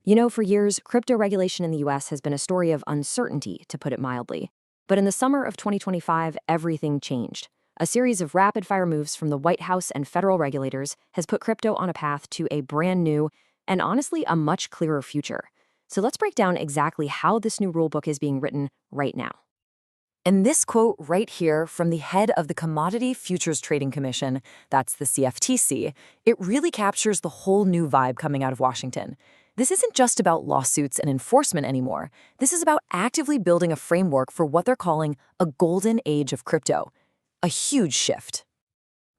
You know, for years, crypto regulation in the US has been a story of uncertainty, to put it mildly. But in the summer of 2025, everything changed. A series of rapid fire moves from the White House and federal regulators has put crypto on a path to a brand new, and honestly, a much clearer future. So let's break down exactly how this new rulebook is being written right now. And this quote right here from the head of the Commodity Futures Trading Commission, that's the CFTC, it really captures the whole new vibe coming out of Washington. This isn't just about lawsuits and enforcement anymore. This is about actively building a framework for what they're calling a golden age of crypto. A huge shift.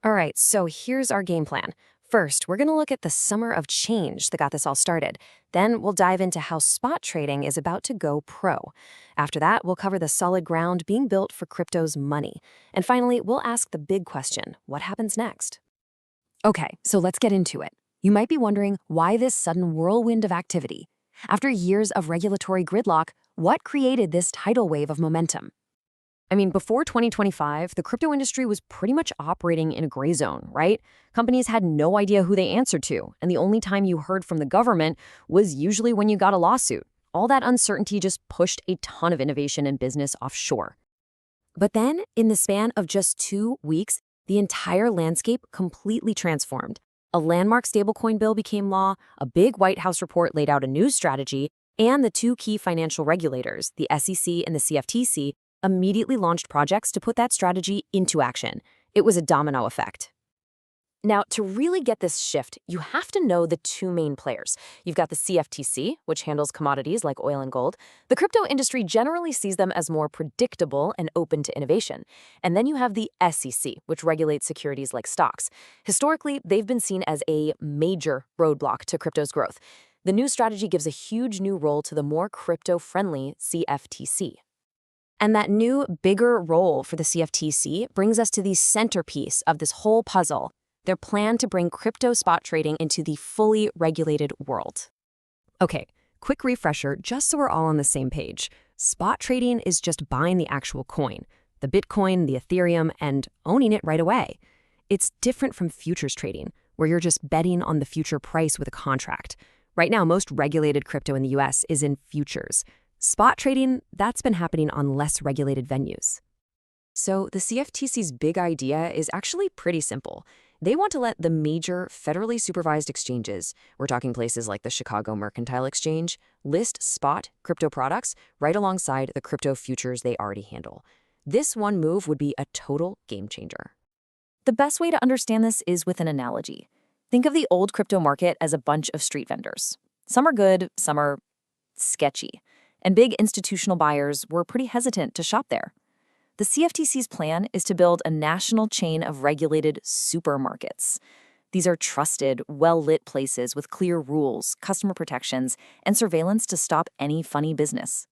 All right, so here's our game plan. First, we're going to look at the summer of change that got this all started. Then we'll dive into how spot trading is about to go pro. After that, we'll cover the solid ground being built for crypto's money. And finally, we'll ask the big question, what happens next? Okay, so let's get into it. You might be wondering why this sudden whirlwind of activity. After years of regulatory gridlock, what created this tidal wave of momentum? I mean, before 2025, the crypto industry was pretty much operating in a gray zone, right? Companies had no idea who they answered to, and the only time you heard from the government was usually when you got a lawsuit. All that uncertainty just pushed a ton of innovation and business offshore. But then, in the span of just 2 weeks, the entire landscape completely transformed. A landmark stablecoin bill became law, a big White House report laid out a new strategy, and the two key financial regulators, the SEC and the CFTC, immediately launched projects to put that strategy into action. It was a domino effect. Now, to really get this shift, you have to know the two main players. You've got the CFTC, which handles commodities like oil and gold. The crypto industry generally sees them as more predictable and open to innovation. And then you have the SEC, which regulates securities like stocks. Historically, they've been seen as a major roadblock to crypto's growth. The new strategy gives a huge new role to the more crypto-friendly CFTC. And that new, bigger role for the CFTC brings us to the centerpiece of this whole puzzle, their plan to bring crypto spot trading into the fully regulated world. Okay, quick refresher just so we're all on the same page. Spot trading is just buying the actual coin, the Bitcoin, the Ethereum, and owning it right away. It's different from futures trading, where you're just betting on the future price with a contract. Right now, most regulated crypto in the US is in futures. Spot trading, that's been happening on less regulated venues. So the CFTC's big idea is actually pretty simple. They want to let the major federally supervised exchanges, we're talking places like the Chicago Mercantile Exchange, list spot crypto products right alongside the crypto futures they already handle. This one move would be a total game changer. The best way to understand this is with an analogy. Think of the old crypto market as a bunch of street vendors. Some are good, some are sketchy. And big institutional buyers were pretty hesitant to shop there. The CFTC's plan is to build a national chain of regulated supermarkets. These are trusted, well-lit places with clear rules, customer protections, and surveillance to stop any funny business.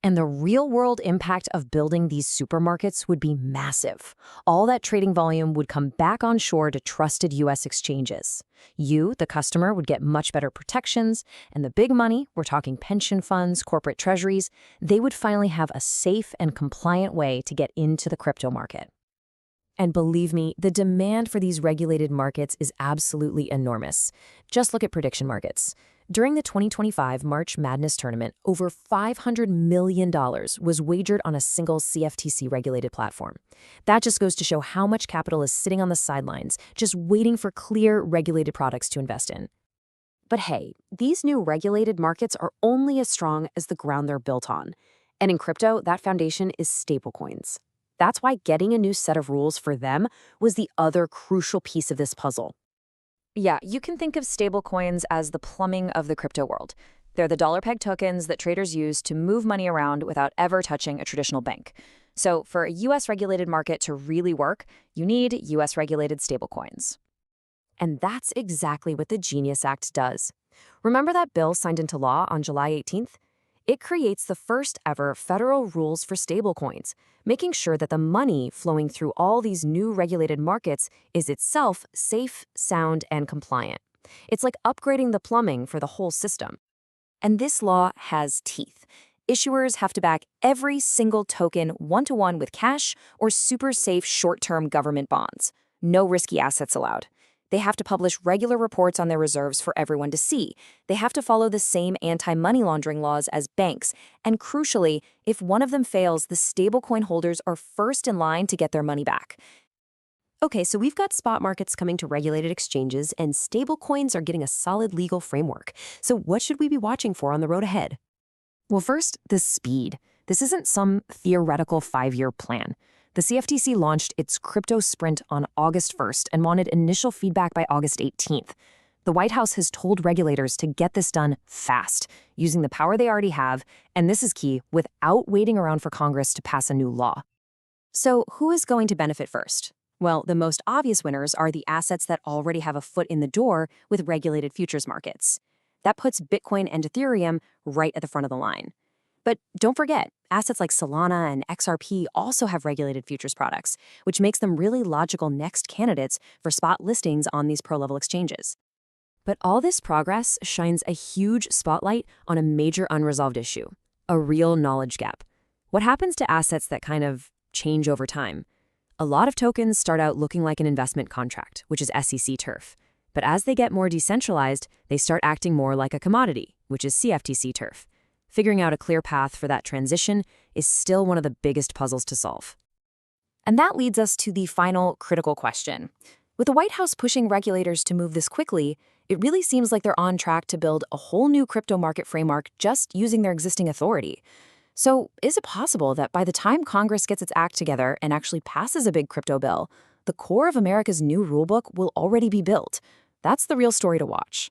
And the real-world impact of building these supermarkets would be massive. All that trading volume would come back on shore to trusted U.S. exchanges. You, the customer, would get much better protections, and the big money, we're talking pension funds, corporate treasuries, they would finally have a safe and compliant way to get into the crypto market. And believe me, the demand for these regulated markets is absolutely enormous. Just look at prediction markets. During the 2025 March Madness tournament, over $500 million was wagered on a single CFTC-regulated platform. That just goes to show how much capital is sitting on the sidelines, just waiting for clear, regulated products to invest in. But hey, these new regulated markets are only as strong as the ground they're built on. And in crypto, that foundation is stablecoins. That's why getting a new set of rules for them was the other crucial piece of this puzzle. Yeah, you can think of stablecoins as the plumbing of the crypto world. They're the dollar-peg tokens that traders use to move money around without ever touching a traditional bank. So for a US-regulated market to really work, you need US-regulated stablecoins. And that's exactly what the Genius Act does. Remember that bill signed into law on July 18th? It creates the first ever federal rules for stablecoins, making sure that the money flowing through all these new regulated markets is itself safe, sound, and compliant. It's like upgrading the plumbing for the whole system. And this law has teeth. Issuers have to back every single token one-to-one with cash or super safe short-term government bonds. No risky assets allowed. They have to publish regular reports on their reserves for everyone to see. They have to follow the same anti-money laundering laws as banks. And crucially, if one of them fails, the stablecoin holders are first in line to get their money back. Okay, so we've got spot markets coming to regulated exchanges, and stablecoins are getting a solid legal framework. So what should we be watching for on the road ahead? Well, first, the speed. This isn't some theoretical 5-year plan. The CFTC launched its crypto sprint on August 1st and wanted initial feedback by August 18th. The White House has told regulators to get this done fast, using the power they already have, and this is key, without waiting around for Congress to pass a new law. So, who is going to benefit first? Well, the most obvious winners are the assets that already have a foot in the door with regulated futures markets. That puts Bitcoin and Ethereum right at the front of the line. But don't forget, assets like Solana and XRP also have regulated futures products, which makes them really logical next candidates for spot listings on these pro-level exchanges. But all this progress shines a huge spotlight on a major unresolved issue, a real knowledge gap. What happens to assets that kind of change over time? A lot of tokens start out looking like an investment contract, which is SEC turf. But as they get more decentralized, they start acting more like a commodity, which is CFTC turf. Figuring out a clear path for that transition is still one of the biggest puzzles to solve. And that leads us to the final critical question. With the White House pushing regulators to move this quickly, it really seems like they're on track to build a whole new crypto market framework just using their existing authority. So, is it possible that by the time Congress gets its act together and actually passes a big crypto bill, the core of America's new rulebook will already be built? That's the real story to watch.